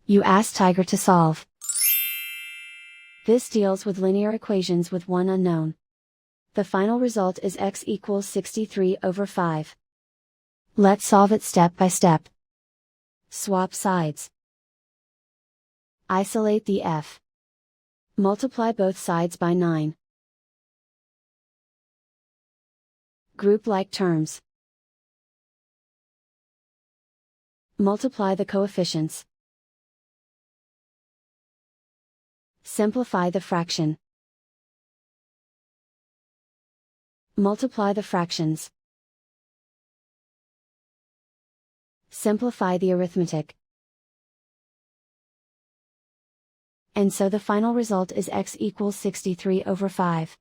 You ask Tiger to solve. This deals with linear equations with one unknown. The final result is x equals 63 over 5. Let's solve it step by step. Swap sides. Isolate the f. Multiply both sides by 9. Group like terms. Multiply the coefficients. Simplify the fraction. Multiply the fractions. Simplify the arithmetic. And so the final result is x equals 63 over 5.